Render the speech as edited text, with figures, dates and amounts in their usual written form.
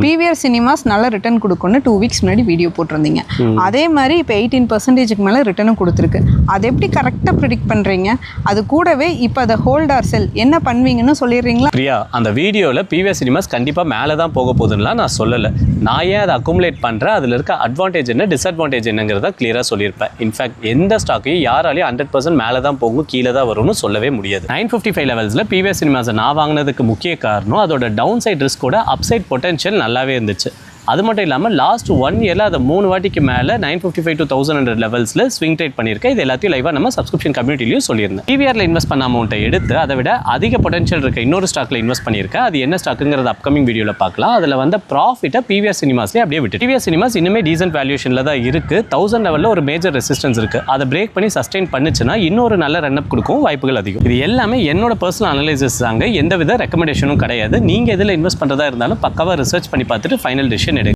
PVR cinemas நல்ல return கொடுக்கும்னு 2 weeks முன்னாடி வீடியோ போட்டிருந்தீங்க. அதே மாதிரி இப்போ 18% மேலே ரிட்டர்னும் கொடுத்துருக்கு. அது எப்படி கரெக்டாக ப்ரிடிக்ட் பண்ணுறீங்க? அது கூடவே இப்போ அதை ஹோல்ட் ஆர் செல் என்ன பண்ணுவீங்கன்னு சொல்லிடுறீங்களா? பிரியா, அந்த வீடியோவில் பிவிஆர் சினிமாஸ் கண்டிப்பாக மேலே தான் போக போகுதுன்னா நான் சொல்லலை. நான் ஏன் அதை அக்குமுலேட் பண்ணுறேன், அதில் இருக்க அட்வான்டேஜ் என்ன டிஸ்அட்வான்டேஜ் என்னங்கிறத கிளியராக சொல்லியிருப்பேன். இன்ஃபேக்ட் எந்த ஸ்டாக்கையும் யாராலையும் 100% மேலே தான் போகும் கீழே தான் வரும்னு சொல்லவே முடியாது. 955 லெவல்ஸில் பிவிஆர் சினிமாஸை நான் வாங்கினதுக்கு முக்கிய காரணம் அதோட டவுன் சைட் ரிஸ்கோட அப்சைட் பொட்டன்ஷியல் நல்லாவே இருந்துச்சு. அது மட்டும் இல்லாமல் லாஸ்ட் 1 இயரில் அதை 3 வாட்டிக்கு மேலே 955 to 1100 லெவல்ஸில் ஸ்விங் ட்ரேட் பண்ணியிருக்கேன். இது எல்லாத்தையும் லைவாக நம்ம சப்ஸ்கிரிப்ஷன் கம்யூனிட்டிலையும் சொல்லியிருந்தேன். பிவிஆரில் இன்வெஸ்ட் பண்ண அமௌண்ட்டை எடுத்து அதை விட அதிக பொட்டன்ஷியல் இருக்க இன்னொரு ஸ்டாக்கில் இன்வெஸ்ட் பண்ணியிருக்கேன். அது என்ன ஸ்டாக்குங்கிறது அப்கமிங் வீடியோவில் பார்க்கலாம். அதில் வந்து ப்ராஃபிட்டை பிவிஆர் சினிமாஸ்லேயே அப்படியே விட்டு பிவிஆர் சினிமாஸ் இன்னுமே டீசன்ட் வேல்யூஷனில் தான் இருக்குது. 1000 லெவலில் ஒரு மேஜர் ரெசிஸ்டன்ஸ் இருக்குது. அதை பிரேக் பண்ணி சஸ்டெயின் பண்ணுச்சுன்னா இன்னொரு நல்ல ரன் அப் கொடுக்கும் வாய்ப்புகள் அதிகம். இது எல்லாமே என்னோட பர்சனல் அனலைசிஸ் தாங்க, எந்தவித ரெக்கமெண்டேஷனும் கிடையாது. நீங்கள் எதில் இன்வெஸ்ட் பண்ணுறதா இருந்தாலும் பக்காவாக ரிசர்ச் பண்ணி பார்த்துட்டு ஃபைனல் டிசிஷன்